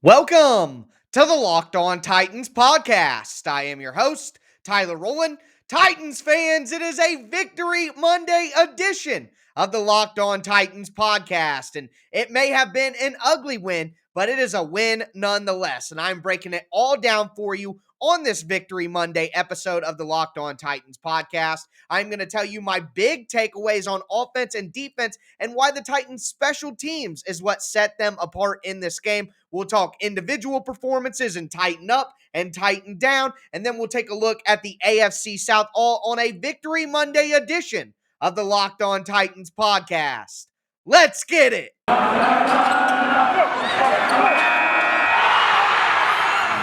Welcome to the Locked On Titans podcast. I am your host, Tyler Rowland. Titans fans, it is a Victory Monday edition of the Locked On Titans podcast. And it may have been an ugly win, but it is a win nonetheless. And I'm breaking it all down for you on this Victory Monday episode of the Locked On Titans podcast. I'm going to tell you my big takeaways on offense and defense and why the Titans' special teams is what set them apart in this game. We'll talk individual performances and tighten up and tighten down, and then we'll take a look at the AFC South, all on a Victory Monday edition of the Locked On Titans podcast. Let's get it!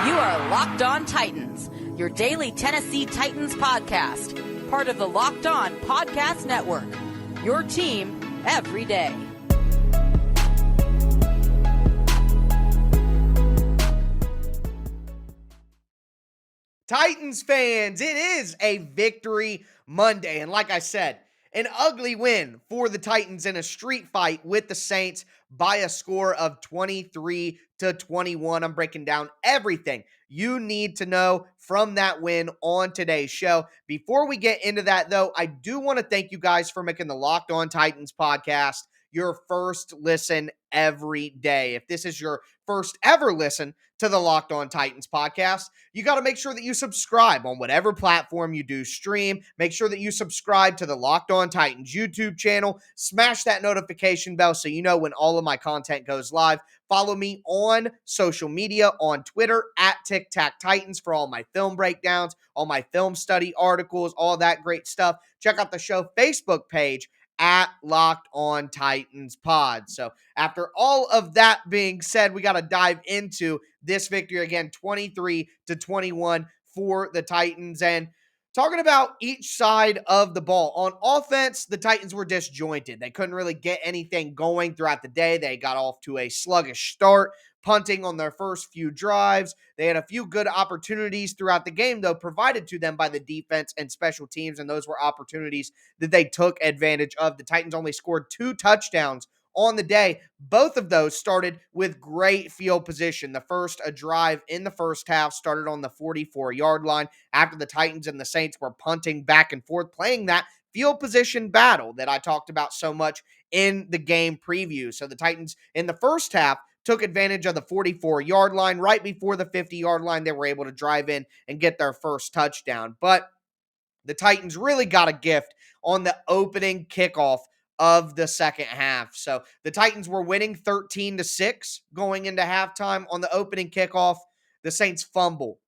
You are Locked On Titans, your daily Tennessee Titans podcast, part of the Locked On Podcast Network, your team every day. Titans fans, it is a Victory Monday, and like I said, an ugly win for the Titans in a street fight with the Saints by a score of 23-21. I'm breaking down everything you need to know from that win on today's show. Before we get into that, though, I do want to thank you guys for making the Locked On Titans podcast your first listen every day. If this is your first ever listen to the Locked On Titans podcast, you got to make sure that you subscribe on whatever platform you do stream. Make sure that you subscribe to the Locked On Titans YouTube channel. Smash that notification bell so you know when all of my content goes live. Follow me on social media, on Twitter, at Tic Tac Titans for all my film breakdowns, all my film study articles, all that great stuff. Check out the show Facebook page at Locked On Titans Pod. So after all of that being said, we got to dive into this victory again, 23-21 for the Titans. And talking about each side of the ball. On offense, the Titans were disjointed. They couldn't really get anything going throughout the day. They got off to a sluggish start, punting on their first few drives. They had a few good opportunities throughout the game, though, provided to them by the defense and special teams, and those were opportunities that they took advantage of. The Titans only scored 2 touchdowns on the day. Both of those started with great field position. The first, a drive in the first half, started on the 44-yard line after the Titans and the Saints were punting back and forth, playing that field position battle that I talked about so much in the game preview. So the Titans in the first half took advantage of the 44-yard line. Right before the 50-yard line, they were able to drive in and get their first touchdown. But the Titans really got a gift on the opening kickoff of the second half. So the Titans were winning 13-6 going into halftime. On the opening kickoff, the Saints fumble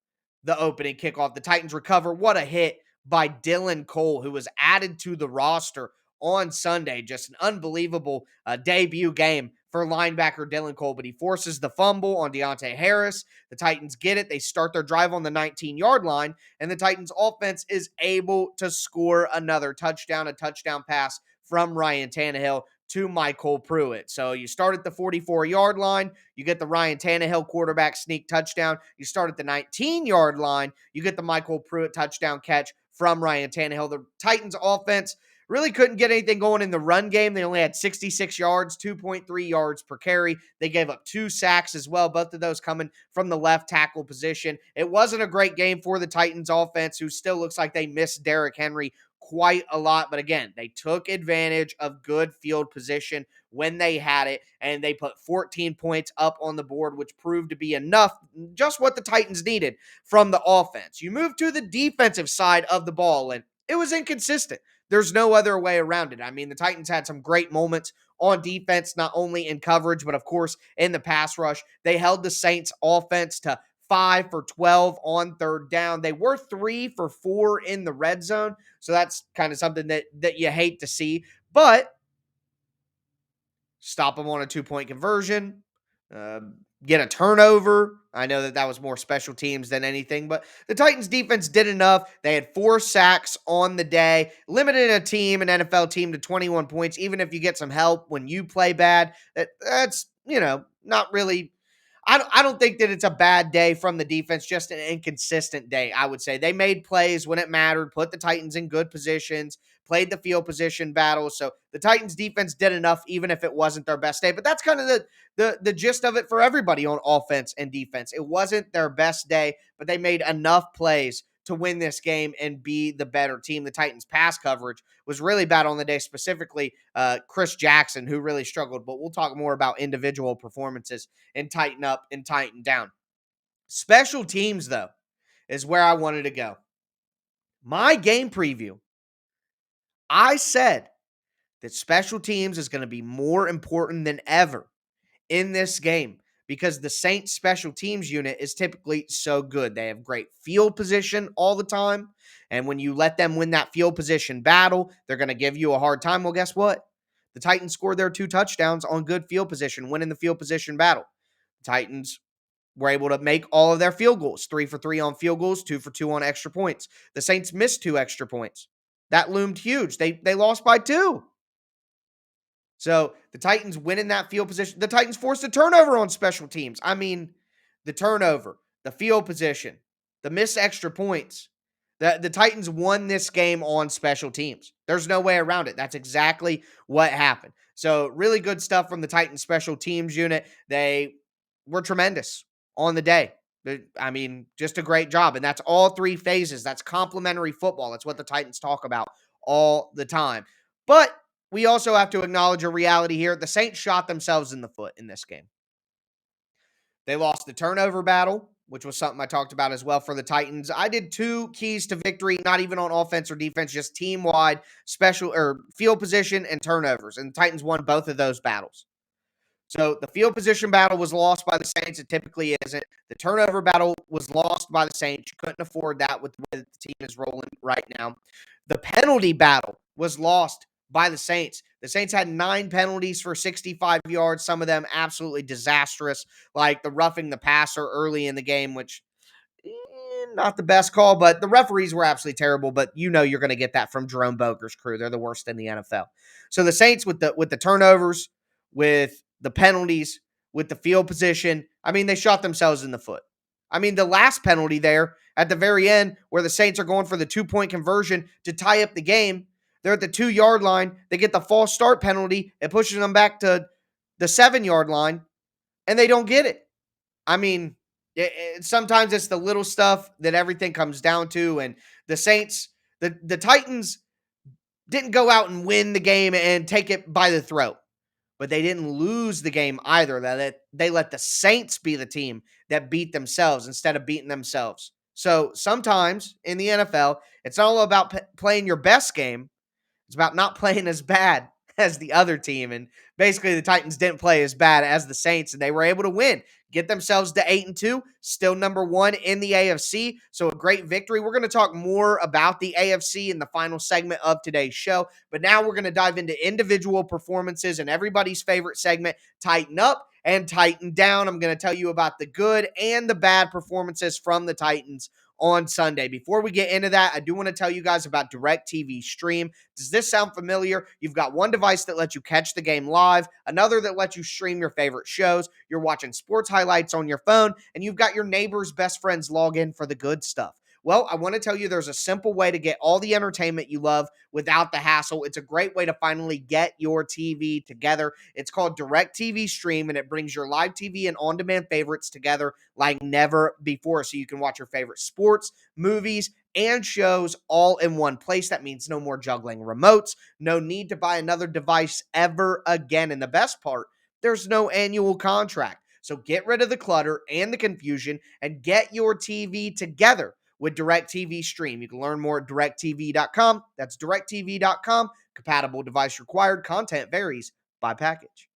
the opening kickoff. The Titans recover. What a hit by Dylan Cole, who was added to the roster on Sunday. Just an unbelievable debut game for linebacker Dylan Cole, but he forces the fumble on Deontay Harris. The Titans get it. They start their drive on the 19-yard line, and the Titans offense is able to score another touchdown, a touchdown pass from Ryan Tannehill to Michael Pruitt. So you start at the 44-yard line, you get the Ryan Tannehill quarterback sneak touchdown. You start at the 19-yard line, you get the Michael Pruitt touchdown catch from Ryan Tannehill. The Titans offense really couldn't get anything going in the run game. They only had 66 yards, 2.3 yards per carry. They gave up 2 sacks as well, both of those coming from the left tackle position. It wasn't a great game for the Titans offense, who still looks like they missed Derrick Henry quite a lot. But again, they took advantage of good field position when they had it, and they put 14 points up on the board, which proved to be enough, just what the Titans needed from the offense. You move to the defensive side of the ball, and it was inconsistent. There's no other way around it. I mean, the Titans had some great moments on defense, not only in coverage, but of course in the pass rush. They held the Saints offense to 5 for 12 on third down. They were 3 for 4 in the red zone. So that's kind of something that you hate to see. But stop them on a 2-point conversion, get a turnover. I know that was more special teams than anything, but the Titans defense did enough. They had 4 sacks on the day, limited an NFL team to 21 points. Even if you get some help when you play bad, that's, not really. I don't think that it's a bad day from the defense, just an inconsistent day, I would say. They made plays when it mattered, put the Titans in good positions, played the field position battle. So the Titans defense did enough, even if it wasn't their best day. But that's kind of the gist of it for everybody on offense and defense. It wasn't their best day, but they made enough plays to win this game and be the better team. The Titans pass coverage was really bad on the day, specifically Chris Jackson, who really struggled. But we'll talk more about individual performances and tighten up and tighten down. Special teams, though, is where I wanted to go. My game preview, I said that special teams is going to be more important than ever in this game because the Saints special teams unit is typically so good. They have great field position all the time. And when you let them win that field position battle, they're going to give you a hard time. Well, guess what? The Titans scored their 2 touchdowns on good field position, winning the field position battle. The Titans were able to make all of their field goals, 3 for 3 on field goals, 2 for 2 on extra points. The Saints missed 2 extra points. That loomed huge. They lost by 2. So the Titans winning that field position. The Titans forced a turnover on special teams. I mean, the turnover, the field position, the missed extra points. The Titans won this game on special teams. There's no way around it. That's exactly what happened. So really good stuff from the Titans special teams unit. They were tremendous on the day. I mean, just a great job. And that's all 3 phases. That's complementary football. That's what the Titans talk about all the time. But we also have to acknowledge a reality here. The Saints shot themselves in the foot in this game. They lost the turnover battle, which was something I talked about as well for the Titans. I did 2 keys to victory, not even on offense or defense, just team-wide special or field position and turnovers. And the Titans won both of those battles. So the field position battle was lost by the Saints. It typically isn't. The turnover battle was lost by the Saints. You couldn't afford that with the way the team is rolling right now. The penalty battle was lost by the Saints. The Saints had 9 penalties for 65 yards, some of them absolutely disastrous, like the roughing the passer early in the game, which not the best call, but the referees were absolutely terrible. But you know you're going to get that from Jerome Boger's crew. They're the worst in the NFL. So the Saints with the turnovers, with the penalties, with the field position, I mean, they shot themselves in the foot. I mean, the last penalty there at the very end where the Saints are going for the 2-point conversion to tie up the game, they're at the 2-yard line. They get the false start penalty. It pushes them back to the 7-yard line, and they don't get it. I mean, sometimes it's the little stuff that everything comes down to, and the Saints, the Titans didn't go out and win the game and take it by the throat, but they didn't lose the game either. They let the Saints be the team that beat themselves instead of beating themselves. So sometimes in the NFL, it's not all about playing your best game. It's about not playing as bad as the other team. And basically the Titans didn't play as bad as the Saints, and they were able to win, get themselves to 8-2, still number 1 in the AFC. So a great victory. We're going to talk more about the AFC in the final segment of today's show. But now we're going to dive into individual performances and everybody's favorite segment, Tighten Up and Tighten Down. I'm going to tell you about the good and the bad performances from the Titans on Sunday. Before we get into that, I do want to tell you guys about DirecTV Stream. Does this sound familiar? You've got one device that lets you catch the game live, another that lets you stream your favorite shows. You're watching sports highlights on your phone, and you've got your neighbor's best friend's login for the good stuff. Well, I want to tell you there's a simple way to get all the entertainment you love without the hassle. It's a great way to finally get your TV together. It's called DirecTV Stream, and it brings your live TV and on-demand favorites together like never before. So you can watch your favorite sports, movies, and shows all in one place. That means no more juggling remotes, no need to buy another device ever again. And the best part, there's no annual contract. So get rid of the clutter and the confusion and get your TV together with DirecTV Stream. You can learn more at directtv.com. That's directtv.com. Compatible device required. Content varies by package.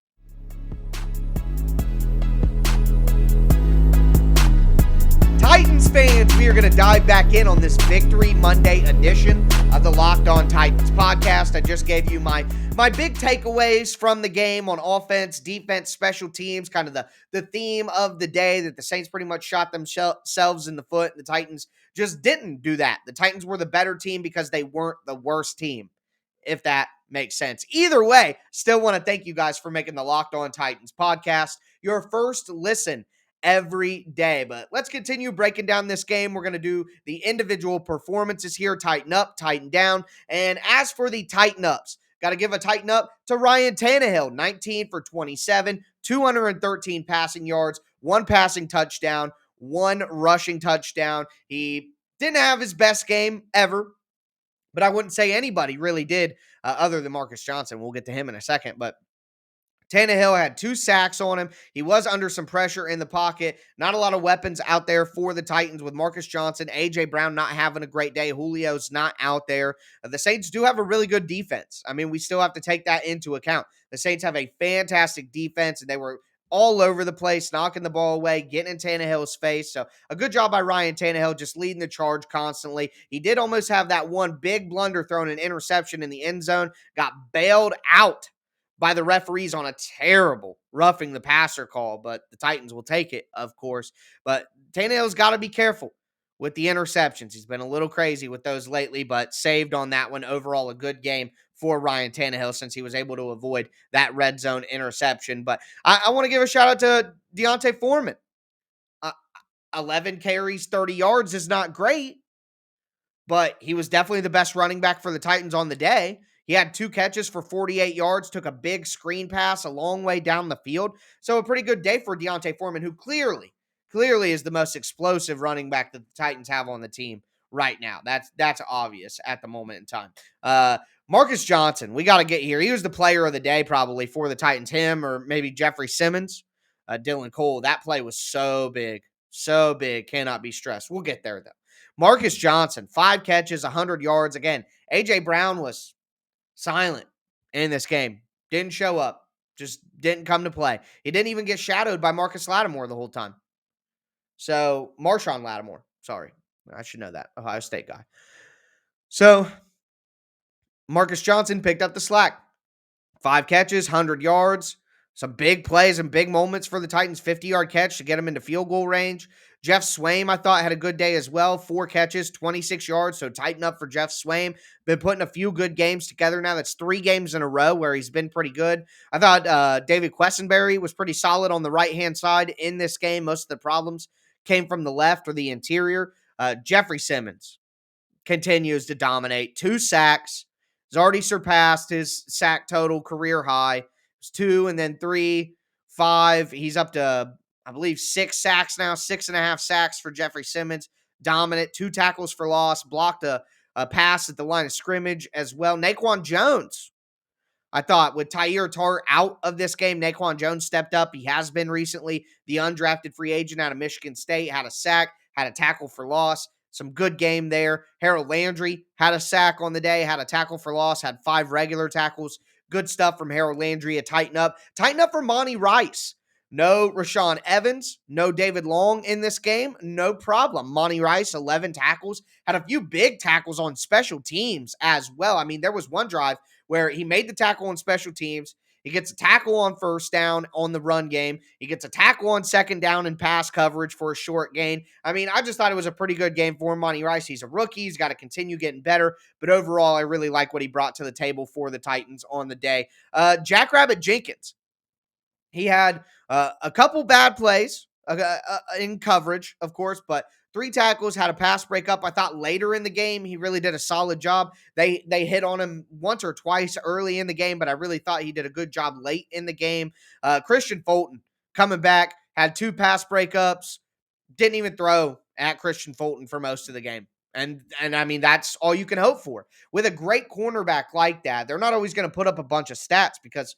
Titans fans, we are going to dive back in on this Victory Monday edition of the Locked On Titans podcast. I just gave you my big takeaways from the game on offense, defense, special teams, kind of the theme of the day, that the Saints pretty much shot themselves in the foot. The Titans just didn't do that. The Titans were the better team because they weren't the worst team, if that makes sense. Either way, still want to thank you guys for making the Locked On Titans podcast your first listen every day. But let's continue breaking down this game. We're going to do the individual performances here, tighten up, tighten down. And as for the tighten ups, got to give a tighten up to Ryan Tannehill, 19 for 27, 213 passing yards, one passing touchdown, one rushing touchdown. He didn't have his best game ever, but I wouldn't say anybody really did other than Marcus Johnson. We'll get to him in a second, but Tannehill had 2 sacks on him. He was under some pressure in the pocket. Not a lot of weapons out there for the Titans with Marcus Johnson, A.J. Brown not having a great day. Julio's not out there. The Saints do have a really good defense. I mean, we still have to take that into account. The Saints have a fantastic defense, and they were all over the place, knocking the ball away, getting in Tannehill's face. So a good job by Ryan Tannehill, just leading the charge constantly. He did almost have that one big blunder thrown an interception in the end zone, got bailed out by the referees on a terrible roughing the passer call, but the Titans will take it, of course. But Tannehill's got to be careful with the interceptions. He's been a little crazy with those lately, but saved on that one. Overall, a good game for Ryan Tannehill since he was able to avoid that red zone interception. But I want to give a shout out to Deontay Foreman. Uh, 11 carries, 30 yards is not great, but he was definitely the best running back for the Titans on the day. He had 2 catches for 48 yards, took a big screen pass a long way down the field. So a pretty good day for Deontay Foreman, who clearly is the most explosive running back that the Titans have on the team right now. That's obvious at the moment in time. Marcus Johnson, we got to get here. He was the player of the day probably for the Titans, him or maybe Jeffrey Simmons, Dylan Cole. That play was so big, cannot be stressed. We'll get there though. Marcus Johnson, 5 catches, 100 yards. Again, A.J. Brown was silent in this game. Didn't show up. Just didn't come to play. He didn't even get shadowed by Marcus Lattimore the whole time. So, Marshawn Lattimore. Sorry. I should know that. Ohio State guy. So, Marcus Johnson picked up the slack. 5 catches, 100 yards. Some big plays and big moments for the Titans. 50-yard catch to get him into field goal range. Jeff Swaim, I thought, had a good day as well. 4 catches, 26 yards, so tighten up for Jeff Swaim. Been putting a few good games together now. That's 3 games in a row where he's been pretty good. I thought David Quessenberry was pretty solid on the right-hand side in this game. Most of the problems came from the left or the interior. Jeffrey Simmons continues to dominate. 2 sacks. He's already surpassed his sack total career high. It's 2 and then 3, 5. He's up to, I believe, 6 sacks now, 6.5 sacks for Jeffrey Simmons. Dominant, 2 tackles for loss, blocked a pass at the line of scrimmage as well. Naquan Jones, I thought, with Tyir Tart out of this game, Naquan Jones stepped up. He has been recently. The undrafted free agent out of Michigan State had a sack, had a tackle for loss. Some good game there. Harold Landry had a sack on the day, had a tackle for loss, had 5 regular tackles. Good stuff from Harold Landry. A tighten up. Tighten up for Monty Rice. No Rashawn Evans, no David Long in this game. No problem. Monty Rice, 11 tackles. Had a few big tackles on special teams as well. I mean, there was one drive where he made the tackle on special teams. He gets a tackle on first down on the run game. He gets a tackle on second down and pass coverage for a short gain. I mean, I just thought it was a pretty good game for Monty Rice. He's a rookie. He's got to continue getting better. But overall, I really like what he brought to the table for the Titans on the day. Jackrabbit Jenkins. He had a couple bad plays in coverage, of course, but 3 tackles, had a pass breakup. I thought later in the game, he really did a solid job. They hit on him once or twice early in the game, but I really thought he did a good job late in the game. Christian Fulton coming back, had 2 pass breakups, didn't even throw at Christian Fulton for most of the game. And I mean, that's all you can hope for. With a great cornerback like that, they're not always going to put up a bunch of stats because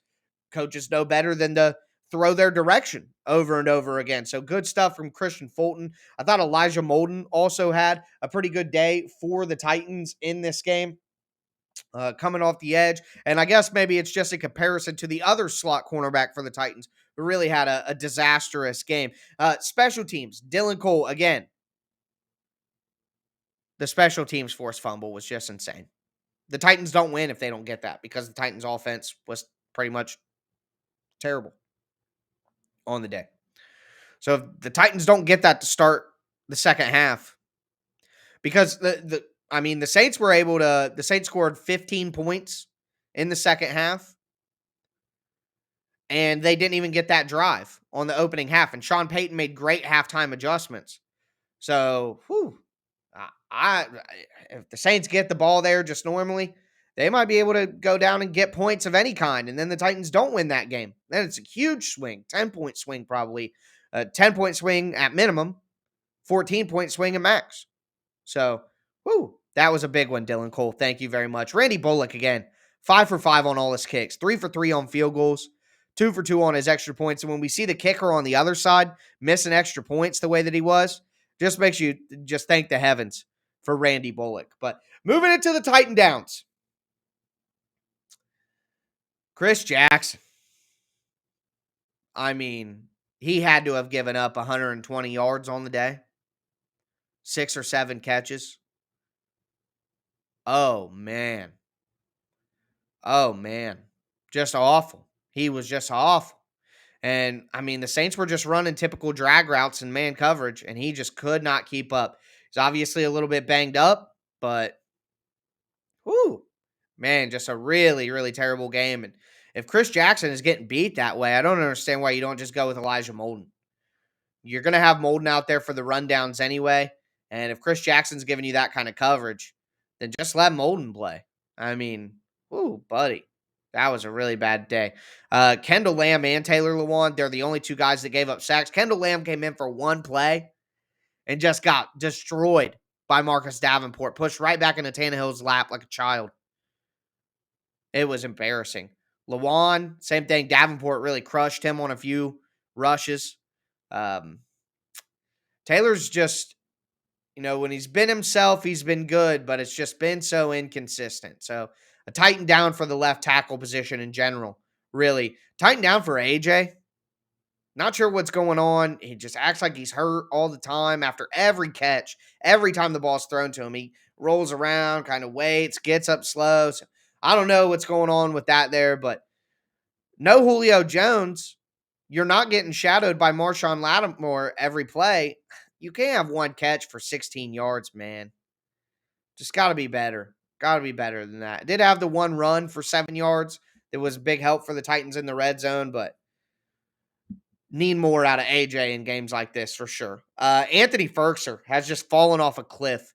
coaches know better than to throw their direction over and over again. So good stuff from Christian Fulton. I thought Elijah Molden also had a pretty good day for the Titans in this game, coming off the edge. And I guess maybe it's just a comparison to the other slot cornerback for the Titans who really had a disastrous game. Special teams, Dylan Cole, again, the special teams forced fumble was just insane. The Titans don't win if they don't get that because the Titans offense was pretty much terrible on the day. So if the Titans don't get that to start the second half, because the Saints scored 15 points in the second half. And they didn't even get that drive on the opening half. And Sean Payton made great halftime adjustments. So, I if the Saints get the ball there just normally, they might be able to go down and get points of any kind. And then the Titans don't win that game. Then it's a huge swing, 10-point swing probably, a 10-point swing at minimum, 14-point swing at max. So, that was a big one, Dylan Cole. Thank you very much. Randy Bullock again, 5 for 5 on all his kicks, 3 for 3 on field goals, 2 for 2 on his extra points. And when we see the kicker on the other side missing extra points the way that he was, just makes you just thank the heavens for Randy Bullock. But moving into the Titan Downs. Chris Jackson. I mean, he had to have given up 120 yards on the day. 6 or 7 catches. Oh, man. Oh, man. Just awful. He was just awful. And, I mean, the Saints were just running typical drag routes and man coverage, and he just could not keep up. He's obviously a little bit banged up, but, man, just a really, really terrible game. And if Chris Jackson is getting beat that way, I don't understand why you don't just go with Elijah Molden. You're going to have Molden out there for the rundowns anyway. And if Chris Jackson's giving you that kind of coverage, then just let Molden play. I mean, buddy, that was a really bad day. Kendall Lamb and Taylor Lewan, they're the only two guys that gave up sacks. Kendall Lamb came in for one play and just got destroyed by Marcus Davenport, pushed right back into Tannehill's lap like a child. It was embarrassing. Lewan, same thing. Davenport really crushed him on a few rushes. Taylor's just, when he's been himself, he's been good, but it's just been so inconsistent. So a tighten down for the left tackle position in general, really. Tighten down for AJ. Not sure what's going on. He just acts like he's hurt all the time after every catch. Every time the ball's thrown to him, he rolls around, kind of waits, gets up slow. So I don't know what's going on with that there, but no Julio Jones. You're not getting shadowed by Marshawn Lattimore every play. You can't have one catch for 16 yards, man. Just got to be better. Got to be better than that. Did have the one run for 7 yards. That was a big help for the Titans in the red zone, but need more out of AJ in games like this for sure. Anthony Ferkser has just fallen off a cliff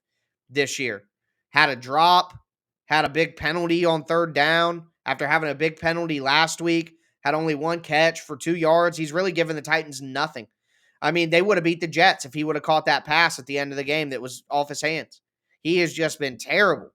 this year. Had a drop, had a big penalty on third down after having a big penalty last week. Had only one catch for 2 yards. He's really given the Titans nothing. I mean, they would have beat the Jets if he would have caught that pass at the end of the game that was off his hands. He has just been terrible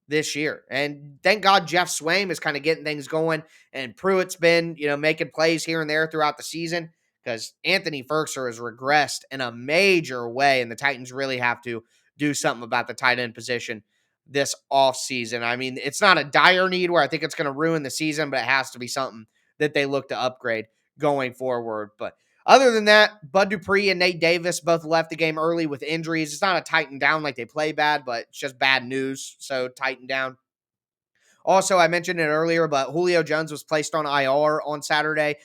this year. And thank God Jeff Swaim is kind of getting things going. And Pruitt's been, making plays here and there throughout the season because Anthony Ferkser has regressed in a major way. And the Titans really have to do something about the tight end position this offseason. I mean, it's not a dire need where I think it's going to ruin the season, but it has to be something that they look to upgrade going forward. But other than that, Bud Dupree and Nate Davis both left the game early with injuries. It's not a tighten down like they play bad, but it's just bad news. So tighten down. Also, I mentioned it earlier, but Julio Jones was placed on IR on Saturday.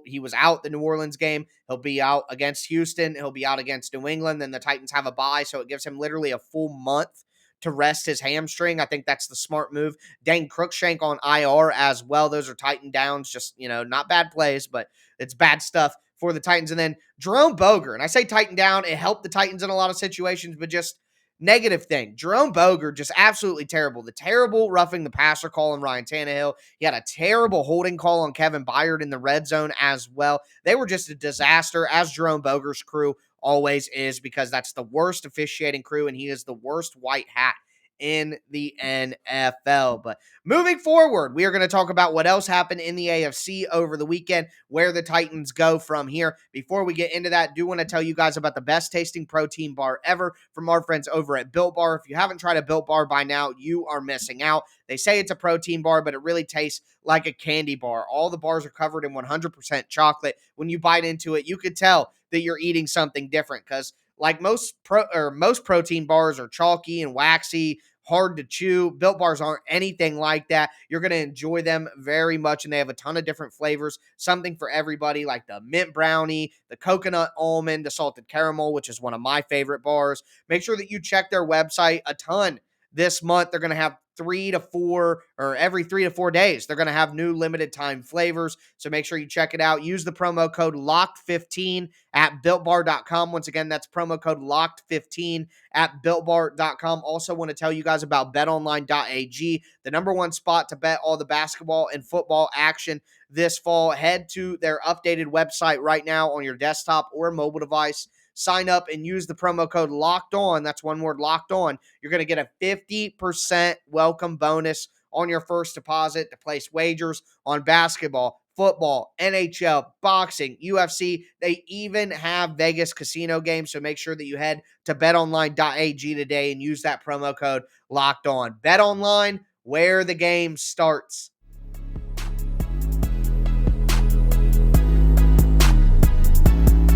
He was out the New Orleans game. He'll be out against Houston. He'll be out against New England. Then the Titans have a bye, so it gives him literally a full month to rest his hamstring. I think that's the smart move. Dane Cruikshank on IR as well. Those are Titan downs. Just, not bad plays, but it's bad stuff for the Titans. And then Jerome Boger. And I say Titan down. It helped the Titans in a lot of situations, but just negative thing. Jerome Boger, just absolutely terrible. The terrible roughing the passer call on Ryan Tannehill. He had a terrible holding call on Kevin Byard in the red zone as well. They were just a disaster, as Jerome Boger's crew always is, because that's the worst officiating crew, and he is the worst white hat in the NFL. But moving forward, we are going to talk about what else happened in the AFC over the weekend, where the Titans go from here. Before we get into that, I do want to tell you guys about the best tasting protein bar ever from our friends over at Built Bar. If you haven't tried a Built Bar by now, you are missing out. They say it's a protein bar, but it really tastes like a candy bar. All the bars are covered in 100% chocolate. When you bite into it, you could tell that you're eating something different, because like most protein bars are chalky and waxy, hard to chew. Built Bars aren't anything like that. You're going to enjoy them very much, and they have a ton of different flavors, something for everybody, like the mint brownie, the coconut almond, the salted caramel, which is one of my favorite bars. Make sure that you check their website. A ton this month. They're going to have 3 to 4, or every 3 to 4 days, they're going to have new limited time flavors. So make sure you check it out. Use the promo code LOCKED15 at builtbar.com. Once again, that's promo code LOCKED15 at builtbar.com. Also want to tell you guys about betonline.ag, the number one spot to bet all the basketball and football action this fall. Head to their updated website right now on your desktop or mobile device. Sign up and use the promo code locked on. That's one word, locked on. You're going to get a 50% welcome bonus on your first deposit to place wagers on basketball, football, NHL, boxing, UFC. They even have Vegas casino games. So make sure that you head to betonline.ag today and use that promo code locked on. Bet online, where the game starts.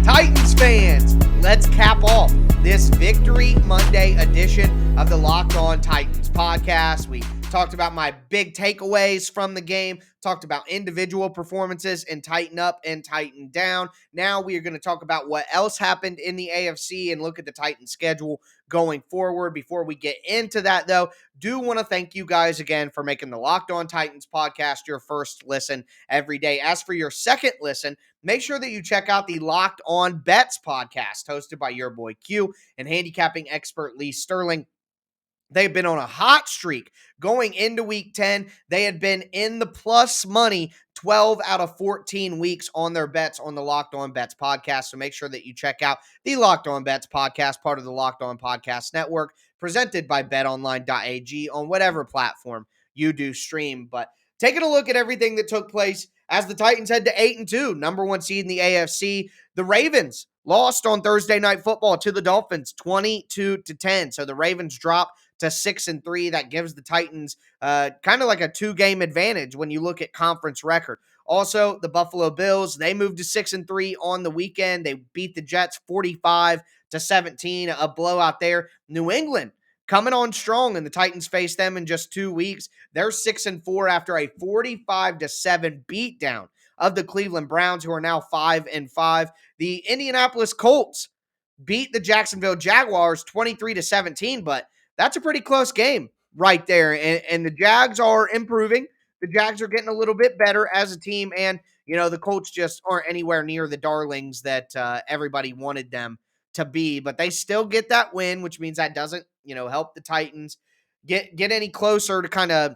Titans fans, let's cap off this Victory Monday edition of the Locked On Titans podcast. We talked about my big takeaways from the game, talked about individual performances and tighten up and tighten down. Now we are going to talk about what else happened in the AFC and look at the Titans schedule going forward. Before we get into that, though, do want to thank you guys again for making the Locked On Titans podcast your first listen every day. As for your second listen, make sure that you check out the Locked On Bets podcast hosted by your boy Q and handicapping expert Lee Sterling. They've been on a hot streak going into week 10. They had been in the plus money 12 out of 14 weeks on their bets on the Locked On Bets podcast. So make sure that you check out the Locked On Bets podcast, part of the Locked On Podcast Network, presented by betonline.ag on whatever platform you do stream. But taking a look at everything that took place as the Titans head to 8-2, number one seed in the AFC. The Ravens lost on Thursday Night Football to the Dolphins 22-10. So the Ravens drop to 6-3. That gives the Titans kind of like a 2-game advantage when you look at conference record. Also, the Buffalo Bills, they moved to 6-3 on the weekend. They beat the Jets 45-17, a blowout there. New England coming on strong, and the Titans faced them in just 2 weeks. They're 6-4 after a 45-7 beatdown of the Cleveland Browns, who are now 5-5. The Indianapolis Colts beat the Jacksonville Jaguars 23-17, but that's a pretty close game right there. And the Jags are improving. The Jags are getting a little bit better as a team. And, the Colts just aren't anywhere near the darlings that everybody wanted them to be. But they still get that win, which means that doesn't, help the Titans get any closer to kind of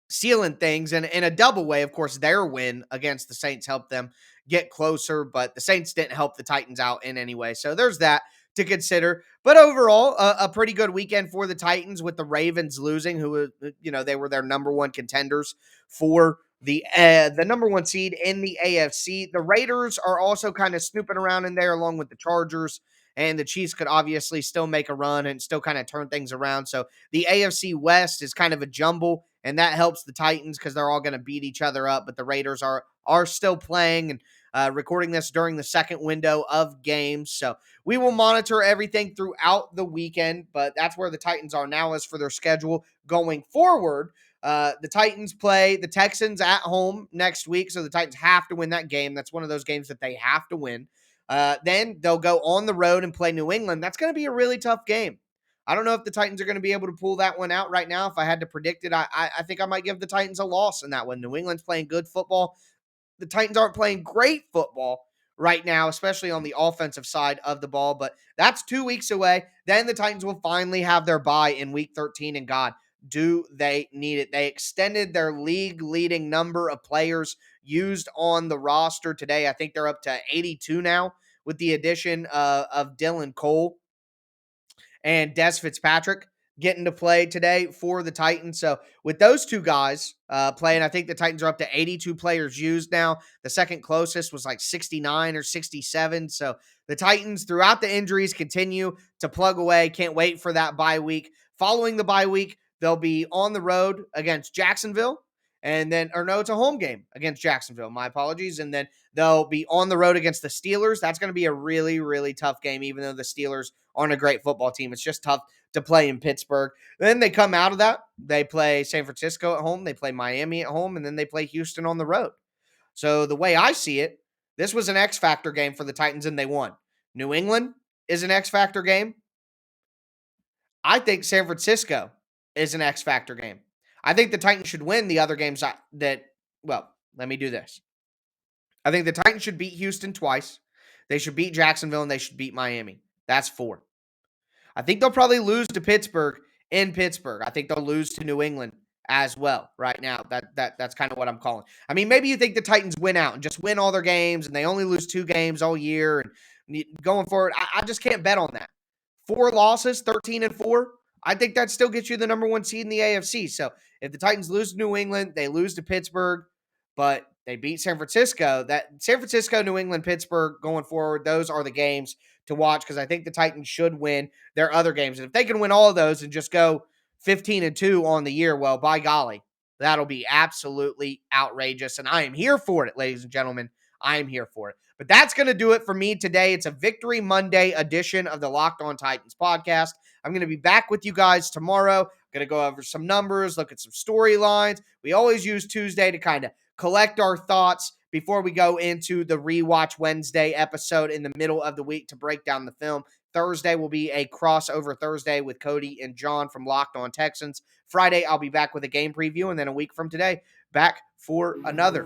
sealing things. And in a double way, of course, their win against the Saints helped them get closer, but the Saints didn't help the Titans out in any way. So there's that to consider. But overall, a pretty good weekend for the Titans, with the Ravens losing, who, they were their number one contenders for the number one seed in the AFC. The Raiders are also kind of snooping around in there along with the Chargers, and the Chiefs could obviously still make a run and still kind of turn things around. So the AFC West is kind of a jumble, and that helps the Titans because they're all going to beat each other up. But the Raiders are still playing, and recording this during the second window of games. So we will monitor everything throughout the weekend, but that's where the Titans are now. As for their schedule going forward, the Titans play the Texans at home next week, so the Titans have to win that game. That's one of those games that they have to win. Then they'll go on the road and play New England. That's going to be a really tough game. I don't know if the Titans are going to be able to pull that one out right now. If I had to predict it, I think I might give the Titans a loss in that one. New England's playing good football. The Titans aren't playing great football right now, especially on the offensive side of the ball, but that's 2 weeks away. Then the Titans will finally have their bye in week 13, and God, do they need it. They extended their league-leading number of players used on the roster today. I think they're up to 82 now with the addition of Dylan Cole and Des Fitzpatrick getting to play today for the Titans. So with those two guys playing, I think the Titans are up to 82 players used now. The second closest was like 69 or 67. So the Titans, throughout the injuries, continue to plug away. Can't wait for that bye week. Following the bye week, they'll be on the road against Jacksonville. And then, or no, it's a home game against Jacksonville. My apologies. And then they'll be on the road against the Steelers. That's going to be a really, really tough game, even though the Steelers aren't a great football team. It's just tough to play in Pittsburgh. Then they come out of that. They play San Francisco at home. They play Miami at home. And then they play Houston on the road. So the way I see it, this was an X Factor game for the Titans, and they won. New England is an X Factor game. I think San Francisco is an X factor game. I think the Titans should win the other games well, let me do this. I think the Titans should beat Houston twice. They should beat Jacksonville, and they should beat Miami. That's 4. I think they'll probably lose to Pittsburgh in Pittsburgh. I think they'll lose to New England as well right now. That's kind of what I'm calling. I mean, maybe you think the Titans win out and just win all their games, and they only lose 2 games all year. And going forward, I just can't bet on that. 4 losses, 13-4. I think that still gets you the number 1 seed in the AFC. So if the Titans lose to New England, they lose to Pittsburgh, but they beat San Francisco. That San Francisco, New England, Pittsburgh going forward, those are the games to watch because I think the Titans should win their other games. And if they can win all of those and just go 15-2 on the year, well, by golly, that'll be absolutely outrageous. And I am here for it, ladies and gentlemen. I am here for it. But that's going to do it for me today. It's a Victory Monday edition of the Locked On Titans podcast. I'm going to be back with you guys tomorrow. I'm going to go over some numbers, look at some storylines. We always use Tuesday to kind of collect our thoughts before we go into the Rewatch Wednesday episode in the middle of the week to break down the film. Thursday will be a crossover Thursday with Cody and John from Locked On Texans. Friday, I'll be back with a game preview, and then a week from today, back for another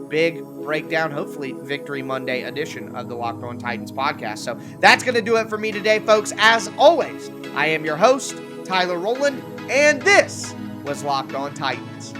big breakdown, hopefully Victory Monday edition of the Locked On Titans podcast. So that's going to do it for me today, folks. As always, I am your host, Tyler Rowland, and this was Locked On Titans.